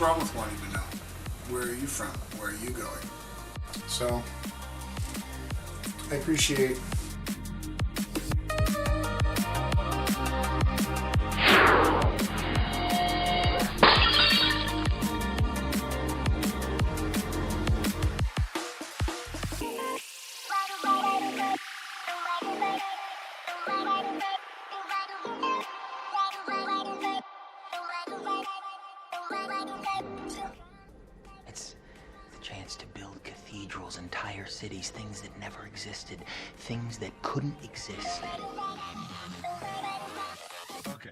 wrong with wanting to know? Where are you from? Where are you going? So, I appreciate It's the chance to build cathedrals, entire cities, things that never existed, things that couldn't exist. Okay.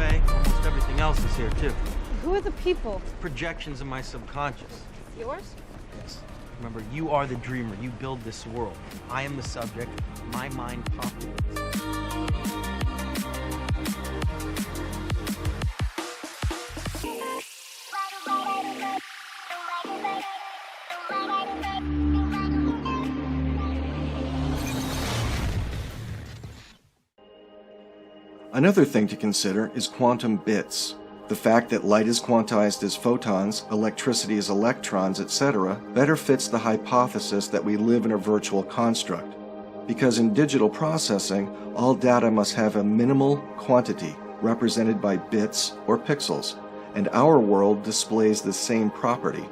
Almost everything else is here too. Who are the people? Projections of my subconscious. Yours? Yes. Remember, you are the dreamer. You build this world. I am the subject. My mind populates. Another thing to consider is quantum bits. The fact that light is quantized as photons, electricity as electrons, etc. better fits the hypothesis that we live in a virtual construct. Because in digital processing, all data must have a minimal quantity, represented by bits or pixels, and our world displays the same property.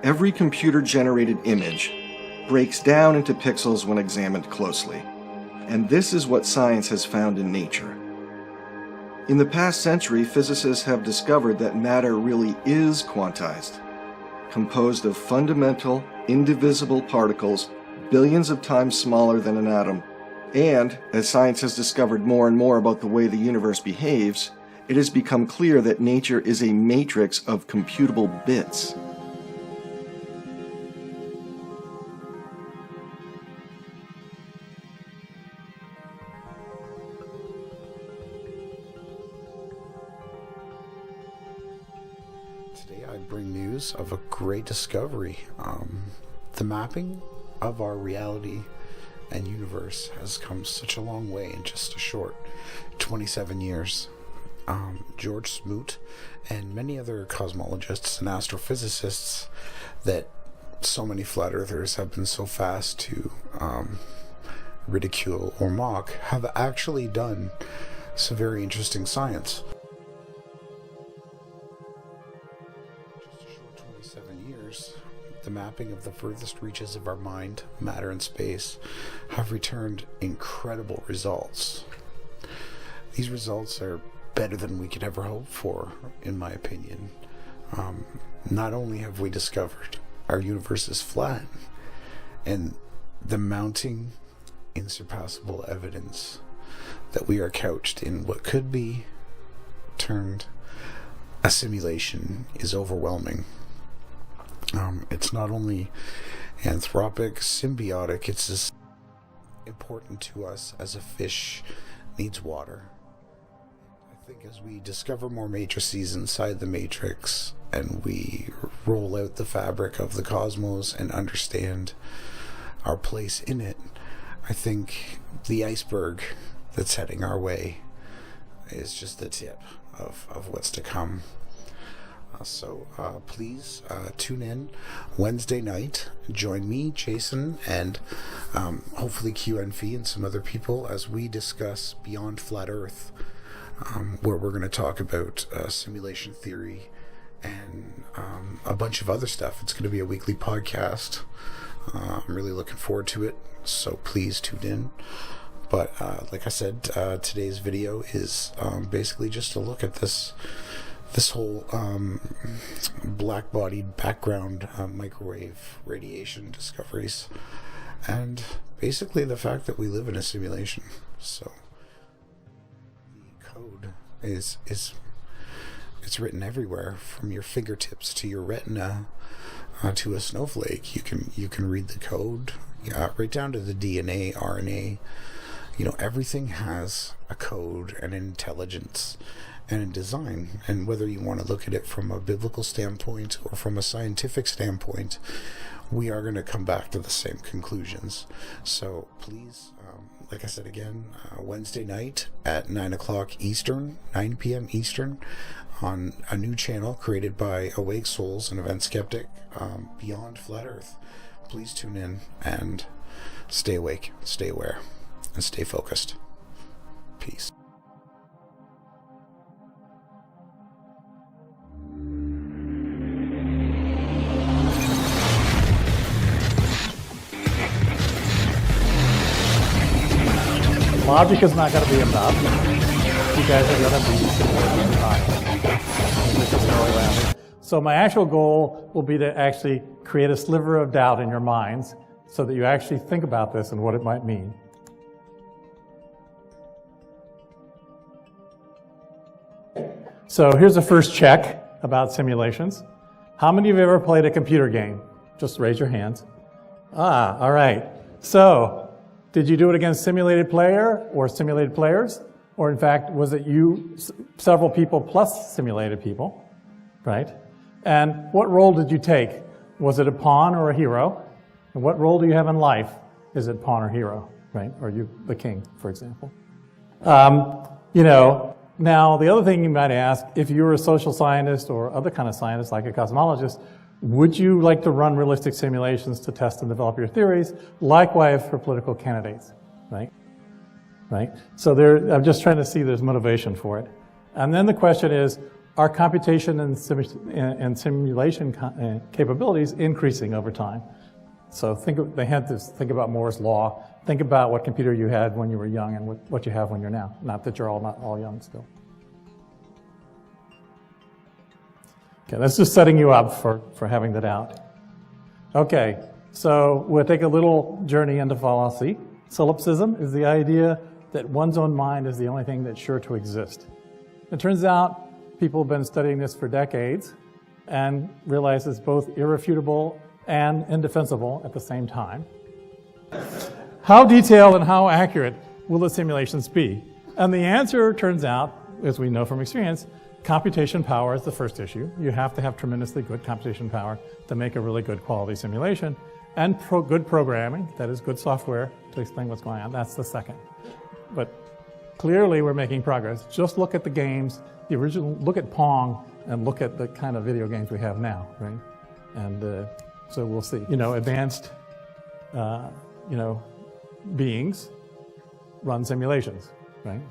Every computer-generated image breaks down into pixels when examined closely. And this is what science has found in nature. In the past century, physicists have discovered that matter really is quantized, composed of fundamental, indivisible particles billions of times smaller than an atom. And, as science has discovered more and more about the way the universe behaves, it has become clear that nature is a matrix of computable bits. Today I bring news of a great discovery. The mapping of our reality and universe has come such a long way in just a short 27 years. George Smoot and many other cosmologists and astrophysicists that so many flat earthers have been so fast to ridicule or mock have actually done some very interesting science. Just a short 27 years, the mapping of the furthest reaches of our mind, matter, and space have returned incredible results. These results are better than we could ever hope for, in my opinion. Not only have we discovered our universe is flat, and the mounting, insurpassable evidence that we are couched in what could be termed a simulation is overwhelming. It's not only anthropic, symbiotic, it's as important to us as a fish needs water. I think as we discover more matrices inside the matrix and we roll out the fabric of the cosmos and understand our place in it, I think the iceberg that's heading our way is just the tip of what's to come. So please tune in Wednesday night. Join me, Jason, and hopefully QNV and some other people as we discuss Beyond Flat Earth, where we're going to talk about simulation theory and a bunch of other stuff. It's going to be a weekly podcast. I'm really looking forward to it, so please tune in. But like I said, today's video is basically just a look at this whole black-bodied background microwave radiation discoveries, and basically the fact that we live in a simulation. So the code is it's written everywhere, from your fingertips to your retina to a snowflake. You can read the code, right down to the DNA, RNA. You know, everything has a code and an intelligence and a design. And whether you want to look at it from a biblical standpoint or from a scientific standpoint, we are going to come back to the same conclusions. So please, like I said again, Wednesday night at 9 p.m. Eastern, on a new channel created by Awake Souls and Event Skeptic, Beyond Flat Earth. Please tune in and stay awake, stay aware, and stay focused. Peace. Logic is not going to be enough. You guys are going to be simulating time. There's just no way around it. So my actual goal will be to actually create a sliver of doubt in your minds so that you actually think about this and what it might mean. So here's the first check about simulations. How many of you have ever played a computer game? Just raise your hands. All right. So, did you do it against simulated player or simulated players? Or in fact, was it you, several people plus simulated people, right? And what role did you take? Was it a pawn or a hero? And what role do you have in life? Is it pawn or hero, right? Or you the king, for example? You know, now the other thing you might ask, if you were a social scientist or other kind of scientist like a cosmologist, would you like to run realistic simulations to test and develop your theories? Likewise for political candidates, right? Right? So I'm just trying to see there's motivation for it. And then the question is, are computation and simulation capabilities increasing over time? So they had to think about Moore's law. Think about what computer you had when you were young and what you have when you're now. Not that you're not all young still. Okay, that's just setting you up for having the doubt. Okay, so we'll take a little journey into fallacy. Solipsism is the idea that one's own mind is the only thing that's sure to exist. It turns out people have been studying this for decades and realize it's both irrefutable and indefensible at the same time. How detailed and how accurate will the simulations be? And the answer turns out, as we know from experience, computation power is the first issue. You have to have tremendously good computation power to make a really good quality simulation. And good programming, that is good software to explain what's going on, that's the second. But clearly we're making progress. Just look at the games, the original, look at Pong, and look at the kind of video games we have now, right? And so we'll see. You know, advanced, beings run simulations, right?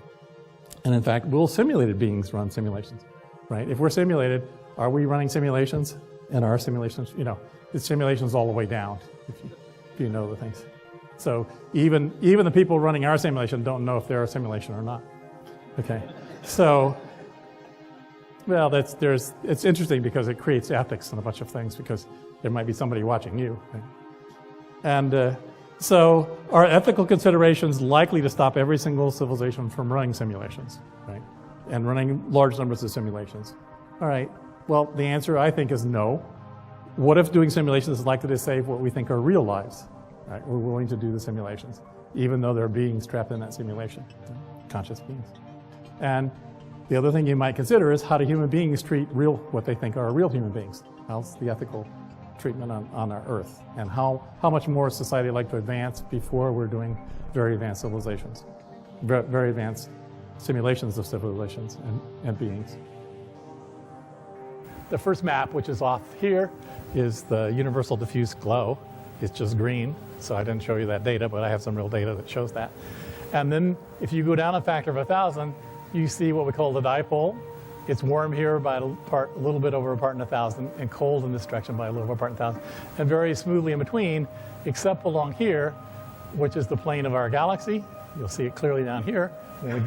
And in fact, will simulated beings run simulations, right? If we're simulated, are we running simulations? And our simulations, it's simulations all the way down, if you know the things. So even the people running our simulation don't know if they're a simulation or not. Okay, so well, it's interesting because it creates ethics and a bunch of things because there might be somebody watching you, right? And so are ethical considerations likely to stop every single civilization from running simulations, right? And running large numbers of simulations? All right, well, the answer I think is no. What if doing simulations is likely to save what we think are real lives? Right? We're willing to do the simulations, even though there are beings trapped in that simulation, conscious beings. And the other thing you might consider is how do human beings treat what they think are real human beings? How's the ethical treatment on our Earth? And how much more is society like to advance before we're doing very advanced civilizations, very advanced simulations of civilizations and beings? the first map, which is off here, is the universal diffuse glow. It's just green, so I didn't show you that data, but I have some real data that shows that. And then if you go down a factor of 1,000, you see what we call the dipole. It's warm here by a little bit over a part in 1,000, and cold in this direction by a little over a part in 1,000, and very smoothly in between, except along here, which is the plane of our galaxy. You'll see it clearly down here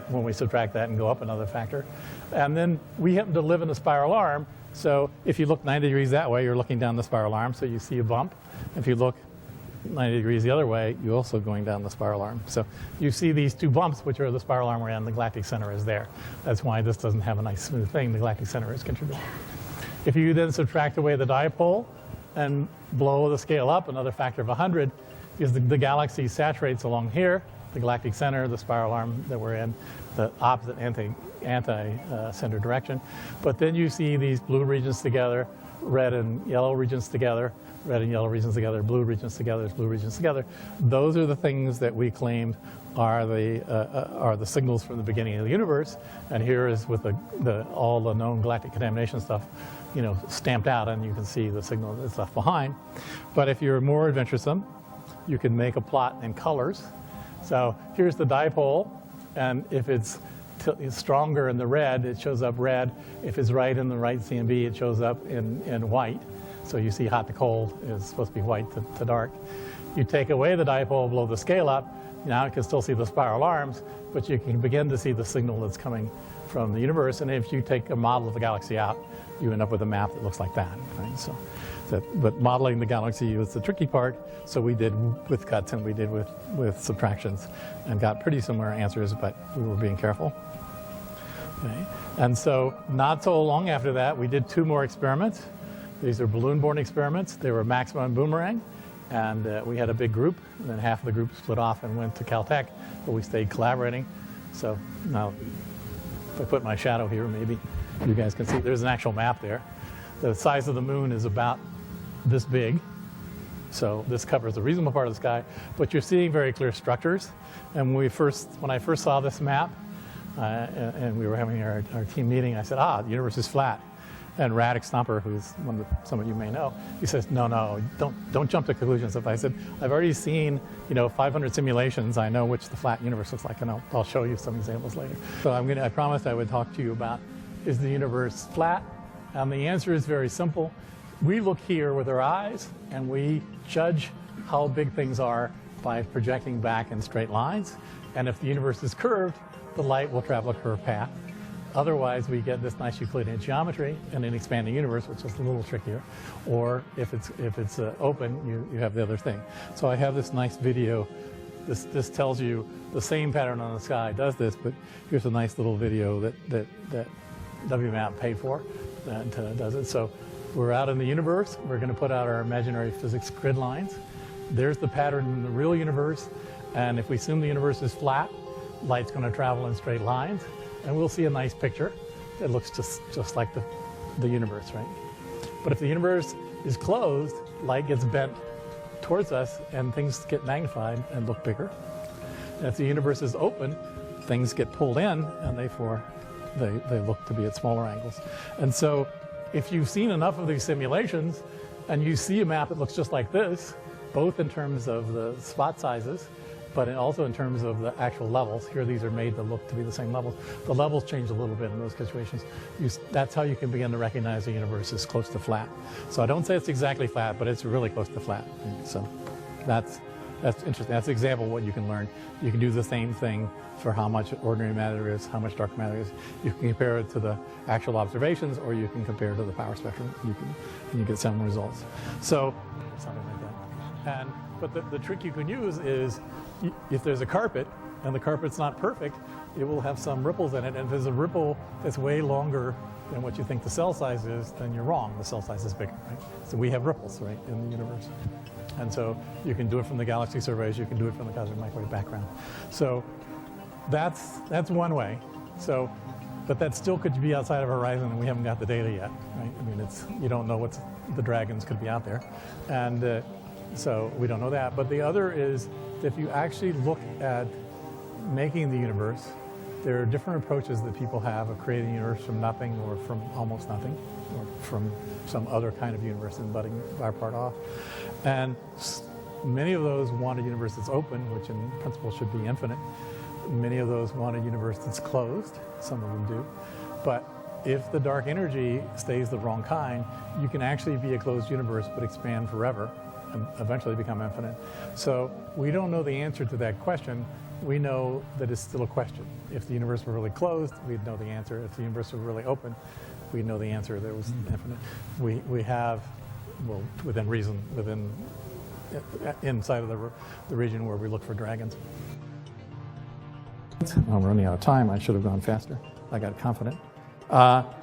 when we subtract that and go up another factor. And then we happen to live in a spiral arm, so if you look 90 degrees that way, you're looking down the spiral arm, so you see a bump. If you look 90 degrees the other way, you're also going down the spiral arm. So you see these two bumps, which are the spiral arm we're in. The galactic center is there. That's why this doesn't have a nice smooth thing. The galactic center is contributing. If you then subtract away the dipole and blow the scale up another factor of 100, because the galaxy saturates along here, the galactic center, the spiral arm that we're in, the opposite anti-center direction. But then you see these blue regions together, red and yellow regions together, red and yellow regions together, blue regions together, blue regions together. Those are the things that we claimed are the signals from the beginning of the universe. And here is with all the known galactic contamination stuff, stamped out, and you can see the signal that's left behind. But if you're more adventuresome, you can make a plot in colors. So here's the dipole, and if it's stronger in the red, it shows up red. If it's right in the right CMB, it shows up in white. So you see hot to cold is supposed to be white to dark. You take away the dipole, blow the scale up, now you can still see the spiral arms, but you can begin to see the signal that's coming from the universe. And if you take a model of the galaxy out, you end up with a map that looks like that. Right? But modeling the galaxy was the tricky part, so we did with cuts and we did with subtractions and got pretty similar answers, but we were being careful. Okay. And so not so long after that, we did 2 more experiments. These are balloon-borne experiments. They were maximum and boomerang, and we had a big group, and then half of the group split off and went to Caltech, but we stayed collaborating. So now, if I put my shadow here, maybe you guys can see there's an actual map there. The size of the moon is about this big, so this covers a reasonable part of the sky, but you're seeing very clear structures. And when I first saw this map, and we were having our team meeting, I said, the universe is flat. And Radek Stumper, who's some of you may know, he says, no, don't jump to conclusions. If I said, I've already seen 500 simulations, I know which the flat universe looks like, and I'll show you some examples later. So I promised I would talk to you about, is the universe flat? And the answer is very simple. We look here with our eyes, and we judge how big things are by projecting back in straight lines. And if the universe is curved, the light will travel a curved path. Otherwise, we get this nice Euclidean geometry and an expanding universe, which is a little trickier. Or if it's open, you have the other thing. So I have this nice video. This tells you the same pattern on the sky does this, but here's a nice little video that WMAP paid for that does it. So we're out in the universe. We're going to put out our imaginary physics grid lines. There's the pattern in the real universe. And if we assume the universe is flat, light's going to travel in straight lines. And we'll see a nice picture that looks just like the universe, right? But if the universe is closed, light gets bent towards us and things get magnified and look bigger. And if the universe is open, things get pulled in and therefore they look to be at smaller angles. And so if you've seen enough of these simulations and you see a map that looks just like this, both in terms of the spot sizes, but also in terms of the actual levels. Here, these are made to look to be the same levels. The levels change a little bit in those situations. That's how you can begin to recognize the universe is close to flat. So I don't say it's exactly flat, but it's really close to flat. So that's interesting. That's an example of what you can learn. You can do the same thing for how much ordinary matter is, how much dark matter is. You can compare it to the actual observations, or you can compare it to the power spectrum. And you get some results. So something like that. But the trick you can use is, if there's a carpet and the carpet's not perfect, it will have some ripples in it. And if there's a ripple that's way longer than what you think the cell size is, then you're wrong. The cell size is bigger, right? So we have ripples, right, in the universe. And so you can do it from the galaxy surveys. You can do it from the cosmic microwave background. So that's one way. So, but that still could be outside of our horizon, and we haven't got the data yet, right? I mean, you don't know what the dragons could be out there. And so we don't know that. But the other is, if you actually look at making the universe, there are different approaches that people have of creating the universe from nothing or from almost nothing, or from some other kind of universe and letting our part off. And many of those want a universe that's open, which in principle should be infinite. Many of those want a universe that's closed. Some of them do. But if the dark energy stays the wrong kind, you can actually be a closed universe but expand forever and eventually become infinite. So we don't know the answer to that question. We know that it's still a question. If the universe were really closed, we'd know the answer. If the universe were really open, we'd know the answer. There was infinite. We have, well, within reason, inside of the region where we look for dragons. I'm running out of time. I should have gone faster. I got confident.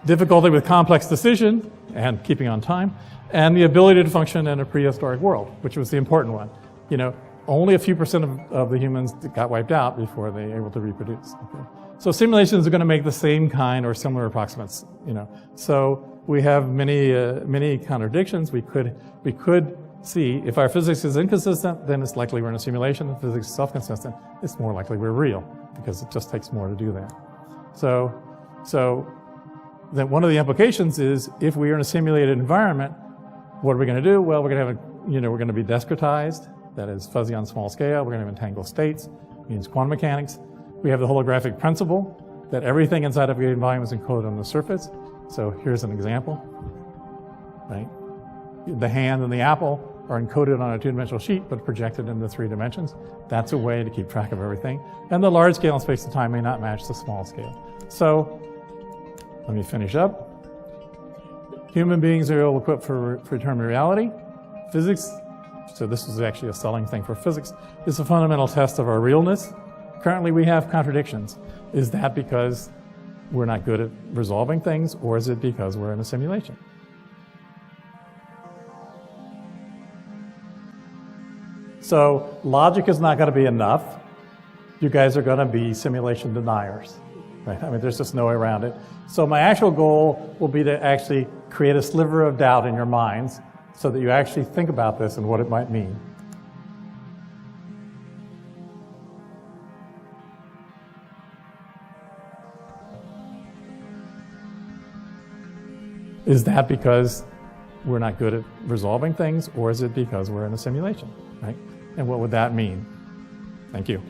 Difficulty with complex decision and keeping on time, and the ability to function in a prehistoric world, which was the important one. You know, only a few percent of the humans got wiped out before they were able to reproduce. Okay? So simulations are going to make the same kind or similar approximates. You know, so we have many contradictions. We could see if our physics is inconsistent, then it's likely we're in a simulation. If physics is self-consistent, it's more likely we're real, because it just takes more to do that. So then one of the implications is, if we are in a simulated environment, what are we going to do? Well, we're going to have we're going to be discretized, that is fuzzy on small scale. We're going to have entangled states, means quantum mechanics. We have the holographic principle, that everything inside of a given volume is encoded on the surface. So here's an example, right? The hand and the apple are encoded on a two-dimensional sheet, but projected into 3 dimensions. That's a way to keep track of everything. And the large scale in space and time may not match the small scale. So let me finish up. Human beings are ill-equipped for determined reality. Physics, so this is actually a selling thing for physics, is a fundamental test of our realness. Currently we have contradictions. Is that because we're not good at resolving things, or is it because we're in a simulation? So logic is not going to be enough. You guys are going to be simulation deniers, right? I mean, there's just no way around it. So my actual goal will be to actually create a sliver of doubt in your minds so that you actually think about this and what it might mean. Is that because we're not good at resolving things, or is it because we're in a simulation, right? And what would that mean? Thank you.